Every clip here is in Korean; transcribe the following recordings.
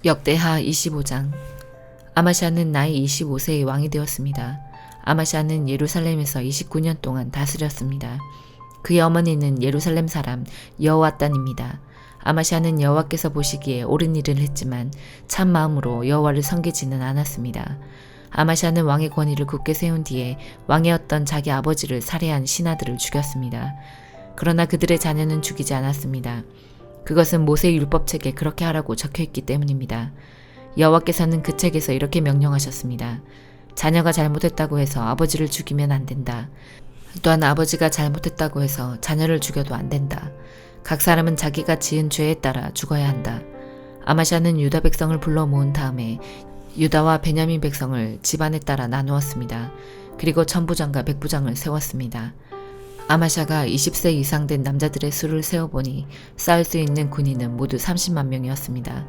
역대하 25장. 아마샤는 나이 25세의 왕이 되었습니다. 아마샤는 예루살렘에서 29년 동안 다스렸습니다. 그의 어머니는 예루살렘 사람 여호와단입니다. 아마샤는 여호와께서 보시기에 옳은 일을 했지만 참 마음으로 여호와를 섬기지는 않았습니다. 아마샤는 왕의 권위를 굳게 세운 뒤에 왕이었던 자기 아버지를 살해한 신하들을 죽였습니다. 그러나 그들의 자녀는 죽이지 않았습니다. 그것은 모세 율법책에 그렇게 하라고 적혀있기 때문입니다. 여호와께서는 그 책에서 이렇게 명령하셨습니다. 자녀가 잘못했다고 해서 아버지를 죽이면 안 된다. 또한 아버지가 잘못했다고 해서 자녀를 죽여도 안 된다. 각 사람은 자기가 지은 죄에 따라 죽어야 한다. 아마샤는 유다 백성을 불러 모은 다음에 유다와 베냐민 백성을 집안에 따라 나누었습니다. 그리고 천부장과 백부장을 세웠습니다. 아마샤가 20세 이상 된 남자들의 수를 세어보니 싸울 수 있는 군인은 모두 30만 명이었습니다.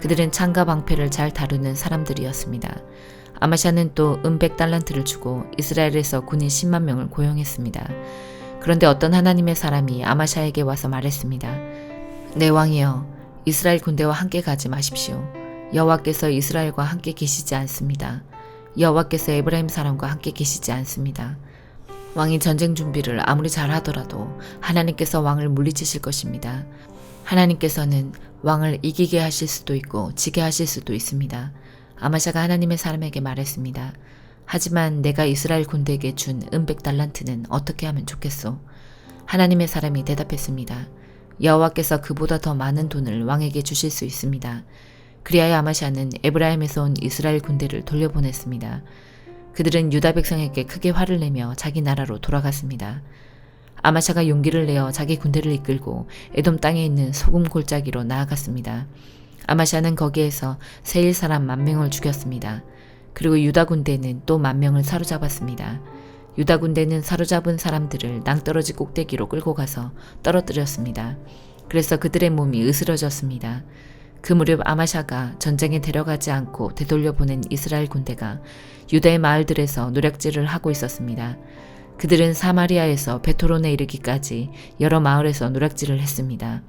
그들은 창과 방패를 잘 다루는 사람들이었습니다. 아마샤는 또 100달란트를 주고 이스라엘에서 군인 10만 명을 고용했습니다. 그런데 어떤 하나님의 사람이 아마샤에게 와서 말했습니다. 내 왕이여, 이스라엘 군대와 함께 가지 마십시오. 여호와께서 이스라엘과 함께 계시지 않습니다. 여호와께서 에브라임 사람과 함께 계시지 않습니다. 왕이 전쟁 준비를 아무리 잘하더라도 하나님께서 왕을 물리치실 것입니다. 하나님께서는 왕을 이기게 하실 수도 있고 지게 하실 수도 있습니다. 아마샤가 하나님의 사람에게 말했습니다. 하지만 내가 이스라엘 군대에게 준 100달란트는 어떻게 하면 좋겠소? 하나님의 사람이 대답했습니다. 여호와께서 그보다 더 많은 돈을 왕에게 주실 수 있습니다. 그리하여 아마샤는 에브라임에서 온 이스라엘 군대를 돌려보냈습니다. 그들은 유다 백성에게 크게 화를 내며 자기 나라로 돌아갔습니다. 아마샤가 용기를 내어 자기 군대를 이끌고 에돔 땅에 있는 소금 골짜기로 나아갔습니다. 아마샤는 거기에서 세일 사람 10,000명을 죽였습니다. 그리고 유다 군대는 또 10,000명을 사로잡았습니다. 유다 군대는 사로잡은 사람들을 낭떠러지 꼭대기로 끌고 가서 떨어뜨렸습니다. 그래서 그들의 몸이 으스러졌습니다. 그 무렵 아마샤가 전쟁에 데려가지 않고 되돌려 보낸 이스라엘 군대가 유다의 마을들에서 노략질을 하고 있었습니다. 그들은 사마리아에서 베토론에 이르기까지 여러 마을에서 노략질을 했습니다.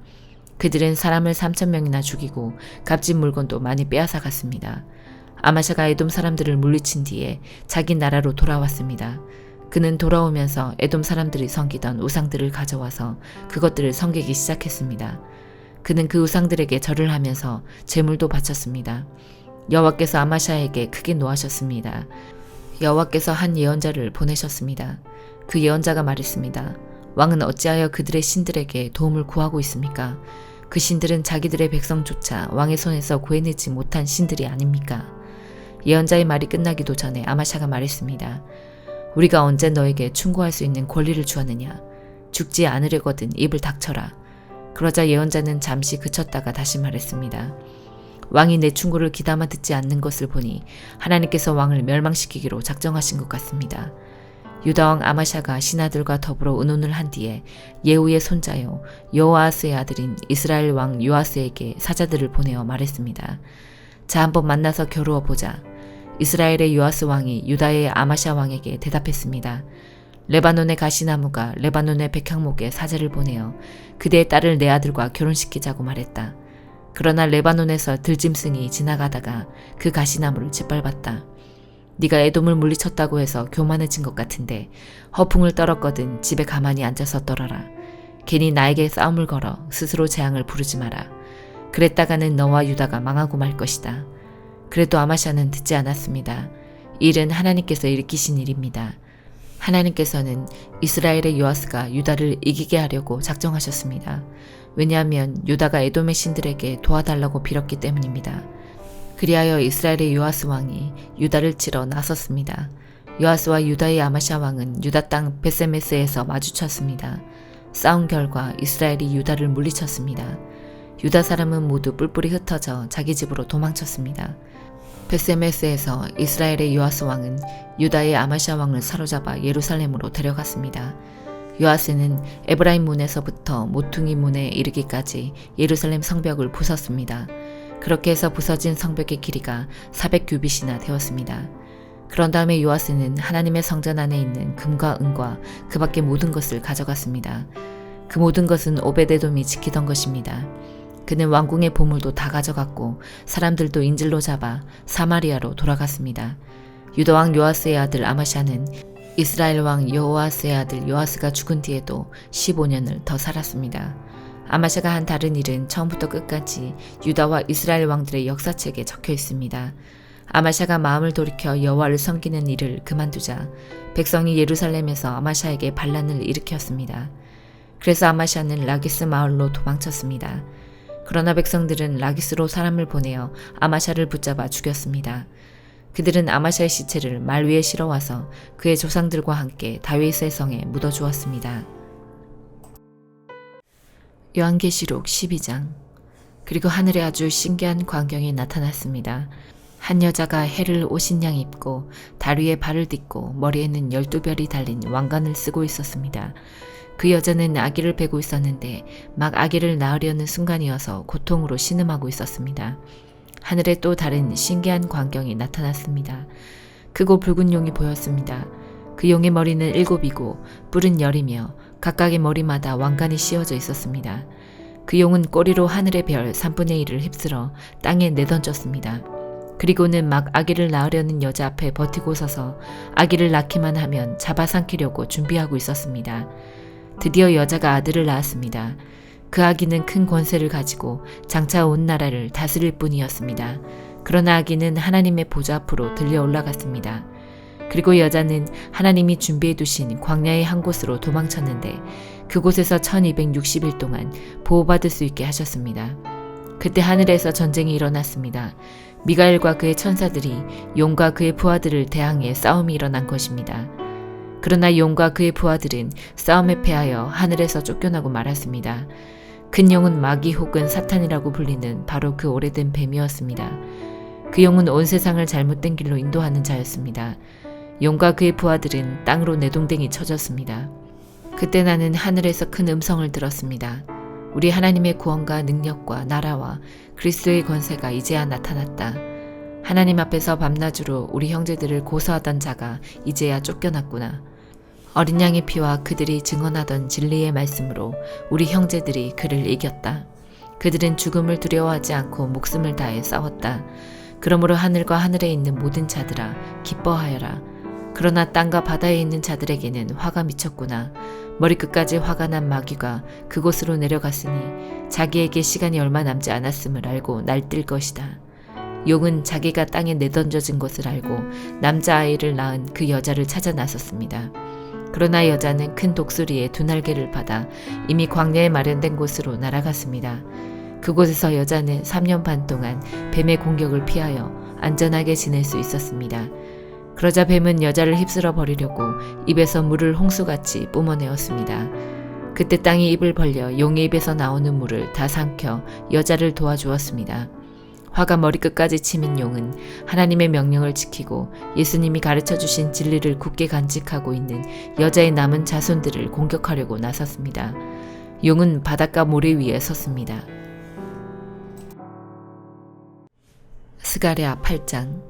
그들은 사람을 3,000명이나 죽이고 값진 물건도 많이 빼앗아 갔습니다. 아마샤가 에돔 사람들을 물리친 뒤에 자기 나라로 돌아왔습니다. 그는 돌아오면서 에돔 사람들이 섬기던 우상들을 가져와서 그것들을 섬기기 시작했습니다. 그는 그 우상들에게 절을 하면서 제물도 바쳤습니다. 여호와께서 아마샤에게 크게 노하셨습니다. 여호와께서 한 예언자를 보내셨습니다. 그 예언자가 말했습니다. 왕은 어찌하여 그들의 신들에게 도움을 구하고 있습니까? 그 신들은 자기들의 백성조차 왕의 손에서 구해내지 못한 신들이 아닙니까? 예언자의 말이 끝나기도 전에 아마샤가 말했습니다. 우리가 언제 너에게 충고할 수 있는 권리를 주었느냐? 죽지 않으려거든 입을 닥쳐라. 그러자 예언자는 잠시 그쳤다가 다시 말했습니다. 왕이 내 충고를 귀담아 듣지 않는 것을 보니 하나님께서 왕을 멸망시키기로 작정하신 것 같습니다. 유다왕 아마샤가 신하들과 더불어 의논을 한 뒤에 예후의 손자요 여호아스의 아들인 이스라엘 왕 요아스에게 사자들을 보내어 말했습니다. 자, 한번 만나서 겨루어 보자. 이스라엘의 요아스 왕이 유다의 아마샤 왕에게 대답했습니다. 레바논의 가시나무가 레바논의 백향목에 사자를 보내어 그대의 딸을 내 아들과 결혼시키자고 말했다. 그러나 레바논에서 들짐승이 지나가다가 그 가시나무를 짓밟았다. 네가 에돔을 물리쳤다고 해서 교만해진 것 같은데 허풍을 떨었거든 집에 가만히 앉아서 떨어라. 괜히 나에게 싸움을 걸어 스스로 재앙을 부르지 마라. 그랬다가는 너와 유다가 망하고 말 것이다. 그래도 아마샤는 듣지 않았습니다. 이 일은 하나님께서 일으키신 일입니다. 하나님께서는 이스라엘의 요아스가 유다를 이기게 하려고 작정하셨습니다. 왜냐하면 유다가 에돔의 신들에게 도와달라고 빌었기 때문입니다. 그리하여 이스라엘의 요아스 왕이 유다를 치러 나섰습니다. 요아스와 유다의 아마샤 왕은 유다 땅 베세메스에서 마주쳤습니다. 싸운 결과 이스라엘이 유다를 물리쳤습니다. 유다 사람은 모두 뿔뿔이 흩어져 자기 집으로 도망쳤습니다. 베세메스에서 이스라엘의 요아스 왕은 유다의 아마샤 왕을 사로잡아 예루살렘으로 데려갔습니다. 요아스는 에브라임 문에서부터 모퉁이 문에 이르기까지 예루살렘 성벽을 부쉈습니다. 그렇게 해서 부서진 성벽의 길이가 400규빗이나 되었습니다. 그런 다음에 요아스는 하나님의 성전 안에 있는 금과 은과 그 밖의 모든 것을 가져갔습니다. 그 모든 것은 오베데돔이 지키던 것입니다. 그는 왕궁의 보물도 다 가져갔고 사람들도 인질로 잡아 사마리아로 돌아갔습니다. 유다왕 요아스의 아들 아마샤는 이스라엘 왕 여호아스의 아들 요아스가 죽은 뒤에도 15년을 더 살았습니다. 아마샤가 한 다른 일은 처음부터 끝까지 유다와 이스라엘 왕들의 역사책에 적혀 있습니다. 아마샤가 마음을 돌이켜 여호와를 섬기는 일을 그만두자 백성이 예루살렘에서 아마샤에게 반란을 일으켰습니다. 그래서 아마샤는 라기스 마을로 도망쳤습니다. 그러나 백성들은 라기스로 사람을 보내어 아마샤를 붙잡아 죽였습니다. 그들은 아마샤의 시체를 말 위에 실어와서 그의 조상들과 함께 다윗의 성에 묻어주었습니다. 요한계시록 12장. 그리고 하늘에 아주 신기한 광경이 나타났습니다. 한 여자가 해를 오신양 입고 달 위에 발을 딛고 머리에는 12별이 달린 왕관을 쓰고 있었습니다. 그 여자는 아기를 베고 있었는데 막 아기를 낳으려는 순간이어서 고통으로 신음하고 있었습니다. 하늘에 또 다른 신기한 광경이 나타났습니다. 크고 붉은 용이 보였습니다. 그 용의 머리는 7이고 뿔은 10이며 각각의 머리마다 왕관이 씌워져 있었습니다. 그 용은 꼬리로 하늘의 별 3분의 1을 휩쓸어 땅에 내던졌습니다. 그리고는 막 아기를 낳으려는 여자 앞에 버티고 서서 아기를 낳기만 하면 잡아삼키려고 준비하고 있었습니다. 드디어 여자가 아들을 낳았습니다. 그 아기는 큰 권세를 가지고 장차 온 나라를 다스릴 뿐이었습니다. 그러나 아기는 하나님의 보좌 앞으로 들려 올라갔습니다. 그리고 여자는 하나님이 준비해 두신 광야의 한 곳으로 도망쳤는데 그곳에서 1260일 동안 보호받을 수 있게 하셨습니다. 그때 하늘에서 전쟁이 일어났습니다. 미가엘과 그의 천사들이 용과 그의 부하들을 대항해 싸움이 일어난 것입니다. 그러나 용과 그의 부하들은 싸움에 패하여 하늘에서 쫓겨나고 말았습니다. 큰 용은 마귀 혹은 사탄이라고 불리는 바로 그 오래된 뱀이었습니다. 그 용은 온 세상을 잘못된 길로 인도하는 자였습니다. 용과 그의 부하들은 땅으로 내동댕이 쳐졌습니다. 그때 나는 하늘에서 큰 음성을 들었습니다. 우리 하나님의 구원과 능력과 나라와 그리스도의 권세가 이제야 나타났다. 하나님 앞에서 밤낮으로 우리 형제들을 고소하던 자가 이제야 쫓겨났구나. 어린 양의 피와 그들이 증언하던 진리의 말씀으로 우리 형제들이 그를 이겼다. 그들은 죽음을 두려워하지 않고 목숨을 다해 싸웠다. 그러므로 하늘과 하늘에 있는 모든 자들아 기뻐하여라. 그러나 땅과 바다에 있는 자들에게는 화가 미쳤구나. 머리끝까지 화가 난 마귀가 그곳으로 내려갔으니 자기에게 시간이 얼마 남지 않았음을 알고 날뛸 것이다. 용은 자기가 땅에 내던져진 것을 알고 남자아이를 낳은 그 여자를 찾아 나섰습니다. 그러나 여자는 큰 독수리의 두 날개를 받아 이미 광야에 마련된 곳으로 날아갔습니다. 그곳에서 여자는 3년 반 동안 뱀의 공격을 피하여 안전하게 지낼 수 있었습니다. 그러자 뱀은 여자를 휩쓸어 버리려고 입에서 물을 홍수같이 뿜어내었습니다. 그때 땅이 입을 벌려 용의 입에서 나오는 물을 다 삼켜 여자를 도와주었습니다. 화가 머리끝까지 치민 용은 하나님의 명령을 지키고 예수님이 가르쳐주신 진리를 굳게 간직하고 있는 여자의 남은 자손들을 공격하려고 나섰습니다. 용은 바닷가 모래 위에 섰습니다. 스가랴 8장.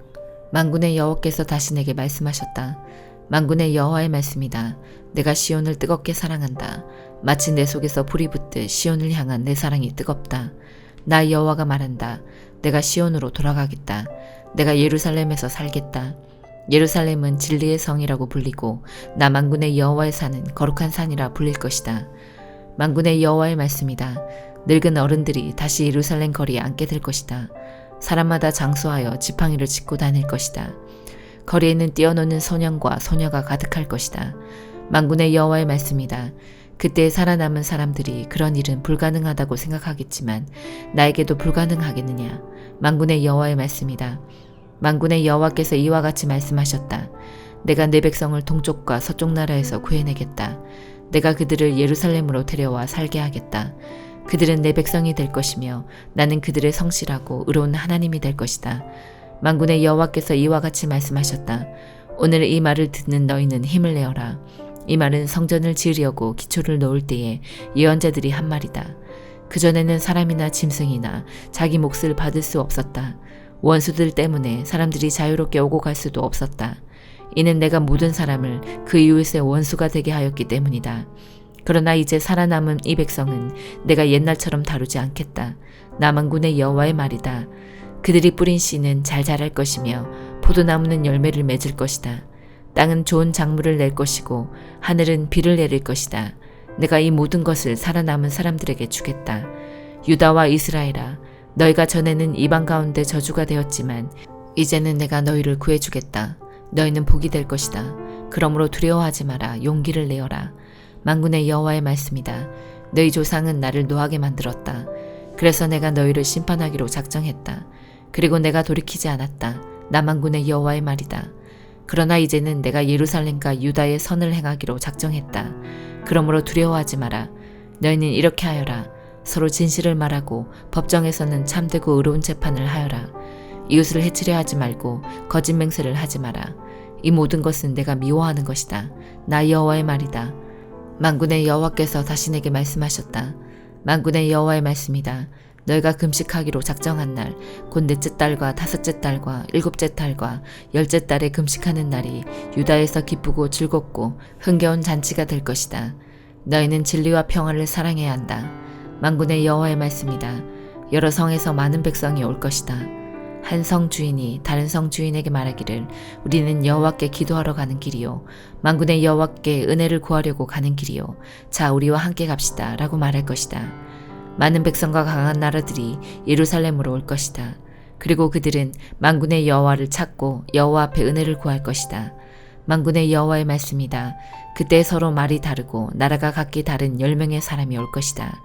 만군의 여호와께서 다시 내게 말씀하셨다. 만군의 여호와의 말씀이다. 내가 시온을 뜨겁게 사랑한다. 마치 내 속에서 불이 붙듯 시온을 향한 내 사랑이 뜨겁다. 나 여호와가 말한다. 내가 시온으로 돌아가겠다. 내가 예루살렘에서 살겠다. 예루살렘은 진리의 성이라고 불리고 나 만군의 여호와의 산은 거룩한 산이라 불릴 것이다. 만군의 여호와의 말씀이다. 늙은 어른들이 다시 예루살렘 거리에 앉게 될 것이다. 사람마다 장수하여 지팡이를 짚고 다닐 것이다. 거리에는 뛰어노는 소년과 소녀가 가득할 것이다. 만군의 여호와의 말씀이다. 그때 살아남은 사람들이 그런 일은 불가능하다고 생각하겠지만 나에게도 불가능하겠느냐. 만군의 여호와의 말씀이다. 만군의 여호와께서 이와 같이 말씀하셨다. 내가 내 백성을 동쪽과 서쪽 나라에서 구해내겠다. 내가 그들을 예루살렘으로 데려와 살게 하겠다. 그들은 내 백성이 될 것이며 나는 그들의 성실하고 의로운 하나님이 될 것이다. 만군의 여호와께서 이와 같이 말씀하셨다. 오늘 이 말을 듣는 너희는 힘을 내어라. 이 말은 성전을 지으려고 기초를 놓을 때에 예언자들이 한 말이다. 그전에는 사람이나 짐승이나 자기 몫을 받을 수 없었다. 원수들 때문에 사람들이 자유롭게 오고 갈 수도 없었다. 이는 내가 모든 사람을 그 이웃의 원수가 되게 하였기 때문이다. 그러나 이제 살아남은 이 백성은 내가 옛날처럼 다루지 않겠다. 남한군의 여호와의 말이다. 그들이 뿌린 씨는 잘 자랄 것이며 포도나무는 열매를 맺을 것이다. 땅은 좋은 작물을 낼 것이고 하늘은 비를 내릴 것이다. 내가 이 모든 것을 살아남은 사람들에게 주겠다. 유다와 이스라엘아, 너희가 전에는 이방 가운데 저주가 되었지만 이제는 내가 너희를 구해주겠다. 너희는 복이 될 것이다. 그러므로 두려워하지 마라. 용기를 내어라. 만군의 여호와의 말씀이다. 너희 조상은 나를 노하게 만들었다. 그래서 내가 너희를 심판하기로 작정했다. 그리고 내가 돌이키지 않았다. 나 만군의 여호와의 말이다. 그러나 이제는 내가 예루살렘과 유다의 선을 행하기로 작정했다. 그러므로 두려워하지 마라. 너희는 이렇게 하여라. 서로 진실을 말하고 법정에서는 참되고 의로운 재판을 하여라. 이웃을 해치려 하지 말고 거짓 맹세를 하지 마라. 이 모든 것은 내가 미워하는 것이다. 나 여호와의 말이다. 만군의 여호와께서 다시 내게 말씀하셨다. 만군의 여호와의 말씀이다. 너희가 금식하기로 작정한 날, 곧 넷째 달과 다섯째 달과 일곱째 달과 열째 달에 금식하는 날이 유다에서 기쁘고 즐겁고 흥겨운 잔치가 될 것이다. 너희는 진리와 평화를 사랑해야 한다. 만군의 여호와의 말씀이다. 여러 성에서 많은 백성이 올 것이다. 한 성 주인이 다른 성 주인에게 말하기를 우리는 여호와께 기도하러 가는 길이요 만군의 여호와께 은혜를 구하려고 가는 길이요 자 우리와 함께 갑시다 라고 말할 것이다. 많은 백성과 강한 나라들이 예루살렘으로 올 것이다. 그리고 그들은 만군의 여호와를 찾고 여호와 앞에 은혜를 구할 것이다. 만군의 여호와의 말씀이다. 그때 서로 말이 다르고 나라가 각기 다른 10명의 사람이 올 것이다.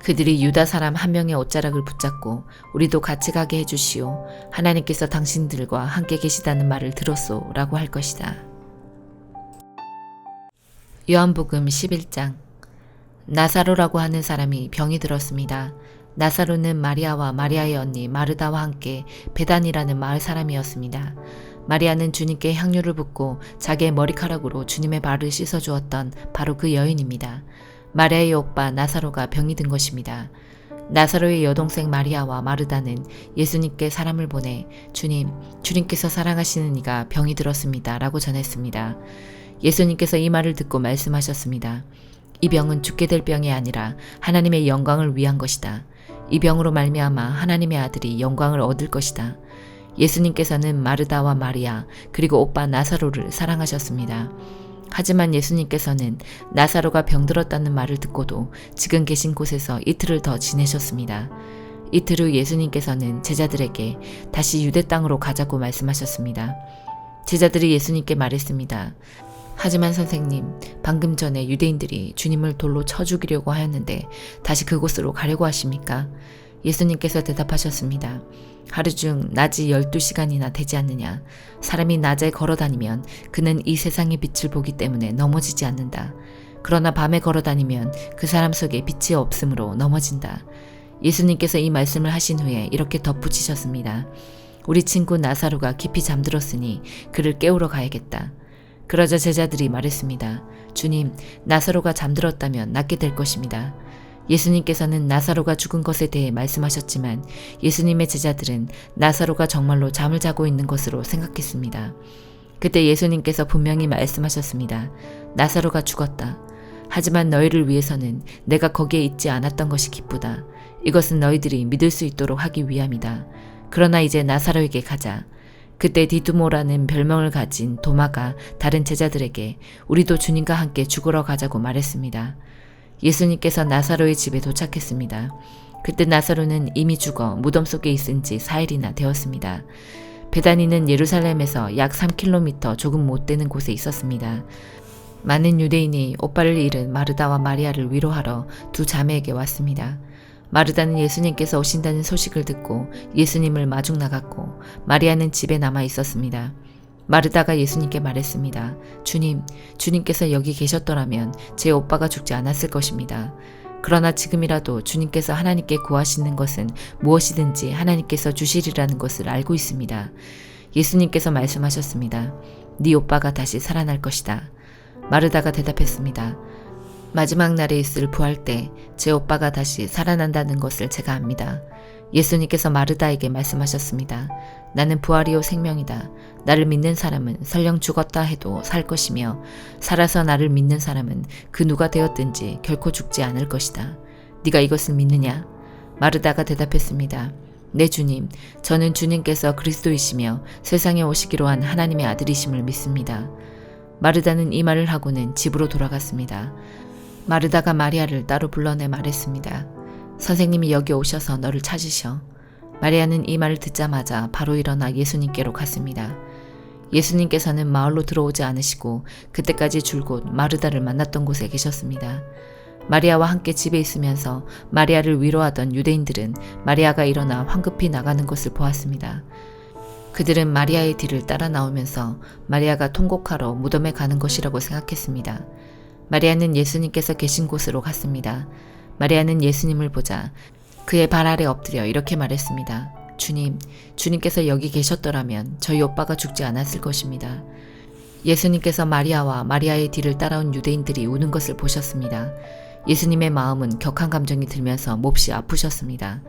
그들이 유다 사람 한 명의 옷자락을 붙잡고 우리도 같이 가게 해주시오. 하나님께서 당신들과 함께 계시다는 말을 들었소 라고 할 것이다. 요한복음 11장. 나사로라고 하는 사람이 병이 들었습니다. 나사로는 마리아와 마리아의 언니 마르다와 함께 베단이라는 마을 사람이었습니다. 마리아는 주님께 향유를 붓고 자기의 머리카락으로 주님의 발을 씻어주었던 바로 그 여인입니다. 마리아의 오빠 나사로가 병이 든 것입니다. 나사로의 여동생 마리아와 마르다는 예수님께 사람을 보내 주님께서 사랑하시는 이가 병이 들었습니다 라고 전했습니다. 예수님께서 이 말을 듣고 말씀하셨습니다. 이 병은 죽게 될 병이 아니라 하나님의 영광을 위한 것이다. 이 병으로 말미암아 하나님의 아들이 영광을 얻을 것이다. 예수님께서는 마르다와 마리아 그리고 오빠 나사로를 사랑하셨습니다. 하지만 예수님께서는 나사로가 병들었다는 말을 듣고도 지금 계신 곳에서 이틀을 더 지내셨습니다. 이틀 후 예수님께서는 제자들에게 다시 유대 땅으로 가자고 말씀하셨습니다. 제자들이 예수님께 말했습니다. 하지만 선생님, 방금 전에 유대인들이 주님을 돌로 쳐 죽이려고 하였는데 다시 그곳으로 가려고 하십니까? 예수님께서 대답하셨습니다. 하루 중 낮이 12시간이나 되지 않느냐. 사람이 낮에 걸어다니면 그는 이 세상의 빛을 보기 때문에 넘어지지 않는다. 그러나 밤에 걸어다니면 그 사람 속에 빛이 없으므로 넘어진다. 예수님께서 이 말씀을 하신 후에 이렇게 덧붙이셨습니다. 우리 친구 나사로가 깊이 잠들었으니 그를 깨우러 가야겠다. 그러자 제자들이 말했습니다. 주님, 나사로가 잠들었다면 낫게 될 것입니다. 예수님께서는 나사로가 죽은 것에 대해 말씀하셨지만 예수님의 제자들은 나사로가 정말로 잠을 자고 있는 것으로 생각했습니다. 그때 예수님께서 분명히 말씀하셨습니다. 나사로가 죽었다. 하지만 너희를 위해서는 내가 거기에 있지 않았던 것이 기쁘다. 이것은 너희들이 믿을 수 있도록 하기 위함이다. 그러나 이제 나사로에게 가자. 그때 디두모라는 별명을 가진 도마가 다른 제자들에게 우리도 주님과 함께 죽으러 가자고 말했습니다. 예수님께서 나사로의 집에 도착했습니다. 그때 나사로는 이미 죽어 무덤 속에 있은 지 4일이나 되었습니다. 베다니는 예루살렘에서 약 3km 조금 못 되는 곳에 있었습니다. 많은 유대인이 오빠를 잃은 마르다와 마리아를 위로하러 두 자매에게 왔습니다. 마르다는 예수님께서 오신다는 소식을 듣고 예수님을 마중 나갔고 마리아는 집에 남아 있었습니다. 마르다가 예수님께 말했습니다. 주님께서 여기 계셨더라면 제 오빠가 죽지 않았을 것입니다. 그러나 지금이라도 주님께서 하나님께 구하시는 것은 무엇이든지 하나님께서 주시리라는 것을 알고 있습니다. 예수님께서 말씀하셨습니다. 네 오빠가 다시 살아날 것이다. 마르다가 대답했습니다. 마지막 날에 있을 부활 때 제 오빠가 다시 살아난다는 것을 제가 압니다. 예수님께서 마르다에게 말씀하셨습니다. 나는 부활이요 생명이다. 나를 믿는 사람은 설령 죽었다 해도 살 것이며 살아서 나를 믿는 사람은 그 누가 되었든지 결코 죽지 않을 것이다. 네가 이것을 믿느냐? 마르다가 대답했습니다. 네 주님, 저는 주님께서 그리스도이시며 세상에 오시기로 한 하나님의 아들이심을 믿습니다. 마르다는 이 말을 하고는 집으로 돌아갔습니다. 마르다가 마리아를 따로 불러내 말했습니다. 선생님이 여기 오셔서 너를 찾으셔. 마리아는 이 말을 듣자마자 바로 일어나 예수님께로 갔습니다. 예수님께서는 마을로 들어오지 않으시고 그때까지 줄곧 마르다를 만났던 곳에 계셨습니다. 마리아와 함께 집에 있으면서 마리아를 위로하던 유대인들은 마리아가 일어나 황급히 나가는 것을 보았습니다. 그들은 마리아의 뒤를 따라 나오면서 마리아가 통곡하러 무덤에 가는 것이라고 생각했습니다. 마리아는 예수님께서 계신 곳으로 갔습니다. 마리아는 예수님을 보자 그의 발 아래 엎드려 이렇게 말했습니다. 주님, 주님께서 여기 계셨더라면 저희 오빠가 죽지 않았을 것입니다. 예수님께서 마리아와 마리아의 뒤를 따라온 유대인들이 우는 것을 보셨습니다. 예수님의 마음은 격한 감정이 들면서 몹시 아프셨습니다.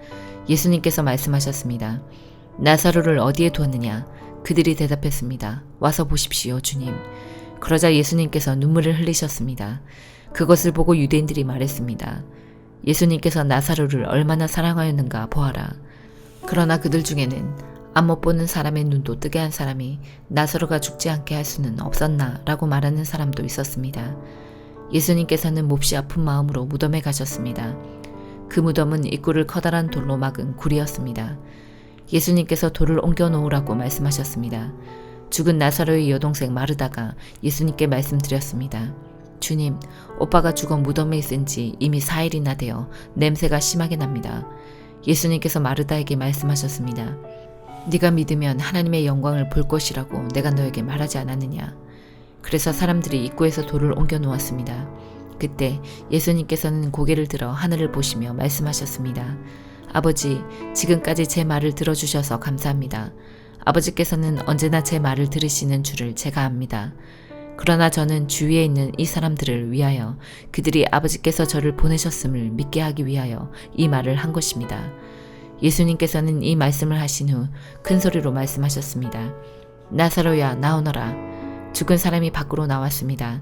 예수님께서 말씀하셨습니다. 나사로를 어디에 두었느냐? 그들이 대답했습니다. 와서 보십시오, 주님. 그러자 예수님께서 눈물을 흘리셨습니다. 그것을 보고 유대인들이 말했습니다. 예수님께서 나사로를 얼마나 사랑하였는가 보아라. 그러나 그들 중에는 앞 못 보는 사람의 눈도 뜨게 한 사람이 나사로가 죽지 않게 할 수는 없었나 라고 말하는 사람도 있었습니다. 예수님께서는 몹시 아픈 마음으로 무덤에 가셨습니다. 그 무덤은 입구를 커다란 돌로 막은 굴이었습니다. 예수님께서 돌을 옮겨 놓으라고 말씀하셨습니다. 죽은 나사로의 여동생 마르다가 예수님께 말씀드렸습니다. 주님, 오빠가 죽어 무덤에 있은 지 이미 4일이나 되어 냄새가 심하게 납니다. 예수님께서 마르다에게 말씀하셨습니다. 네가 믿으면 하나님의 영광을 볼 것이라고 내가 너에게 말하지 않았느냐. 그래서 사람들이 입구에서 돌을 옮겨 놓았습니다. 그때 예수님께서는 고개를 들어 하늘을 보시며 말씀하셨습니다. 아버지, 지금까지 제 말을 들어주셔서 감사합니다. 아버지께서는 언제나 제 말을 들으시는 줄을 제가 압니다. 그러나 저는 주위에 있는 이 사람들을 위하여 그들이 아버지께서 저를 보내셨음을 믿게 하기 위하여 이 말을 한 것입니다. 예수님께서는 이 말씀을 하신 후 큰 소리로 말씀하셨습니다. 나사로야, 나오너라. 죽은 사람이 밖으로 나왔습니다.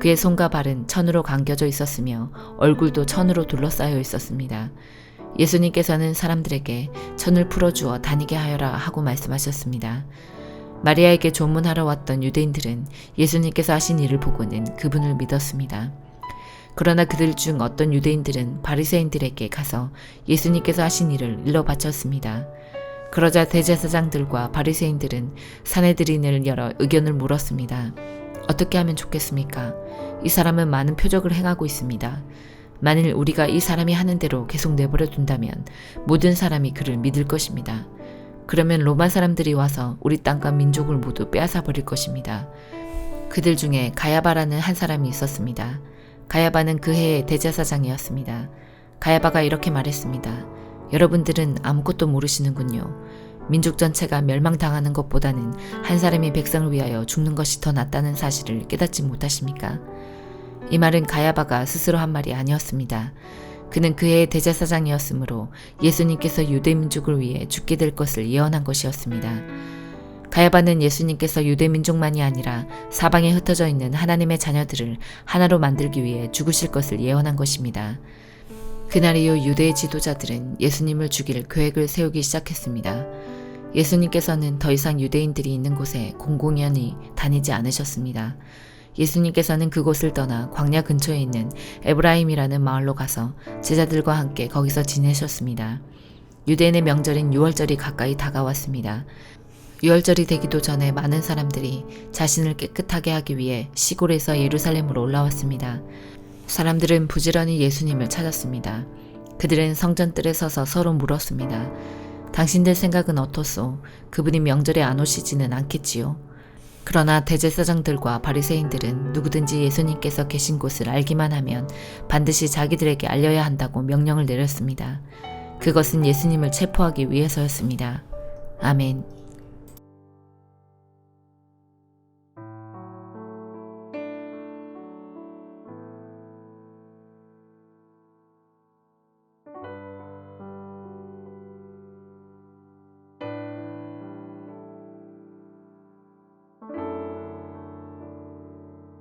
그의 손과 발은 천으로 감겨져 있었으며 얼굴도 천으로 둘러싸여 있었습니다. 예수님께서는 사람들에게 천을 풀어주어 다니게 하여라 하고 말씀하셨습니다. 마리아에게 조문하러 왔던 유대인들은 예수님께서 하신 일을 보고는 그분을 믿었습니다. 그러나 그들 중 어떤 유대인들은 바리새인들에게 가서 예수님께서 하신 일을 일러 바쳤습니다. 그러자 대제사장들과 바리새인들은 사내들인을 열어 의견을 물었습니다. 어떻게 하면 좋겠습니까? 이 사람은 많은 표적을 행하고 있습니다. 만일 우리가 이 사람이 하는 대로 계속 내버려 둔다면 모든 사람이 그를 믿을 것입니다. 그러면 로마 사람들이 와서 우리 땅과 민족을 모두 빼앗아 버릴 것입니다. 그들 중에 가야바라는 한 사람이 있었습니다. 가야바는 그 해의 대제사장이었습니다. 가야바가 이렇게 말했습니다. 여러분들은 아무것도 모르시는군요. 민족 전체가 멸망당하는 것보다는 한 사람이 백성을 위하여 죽는 것이 더 낫다는 사실을 깨닫지 못하십니까? 이 말은 가야바가 스스로 한 말이 아니었습니다. 그는 그 해의 대제사장이었으므로 예수님께서 유대민족을 위해 죽게 될 것을 예언한 것이었습니다. 가야바는 예수님께서 유대민족만이 아니라 사방에 흩어져 있는 하나님의 자녀들을 하나로 만들기 위해 죽으실 것을 예언한 것입니다. 그날 이후 유대의 지도자들은 예수님을 죽일 계획을 세우기 시작했습니다. 예수님께서는 더 이상 유대인들이 있는 곳에 공공연히 다니지 않으셨습니다. 예수님께서는 그곳을 떠나 광야 근처에 있는 에브라임이라는 마을로 가서 제자들과 함께 거기서 지내셨습니다. 유대인의 명절인 6월절이 가까이 다가왔습니다. 6월절이 되기도 전에 많은 사람들이 자신을 깨끗하게 하기 위해 시골에서 예루살렘으로 올라왔습니다. 사람들은 부지런히 예수님을 찾았습니다. 그들은 성전뜰에 서서 서로 물었습니다. 당신들 생각은 어떻소? 그분이 명절에 안 오시지는 않겠지요? 그러나 대제사장들과 바리새인들은 누구든지 예수님께서 계신 곳을 알기만 하면 반드시 자기들에게 알려야 한다고 명령을 내렸습니다. 그것은 예수님을 체포하기 위해서였습니다. 아멘.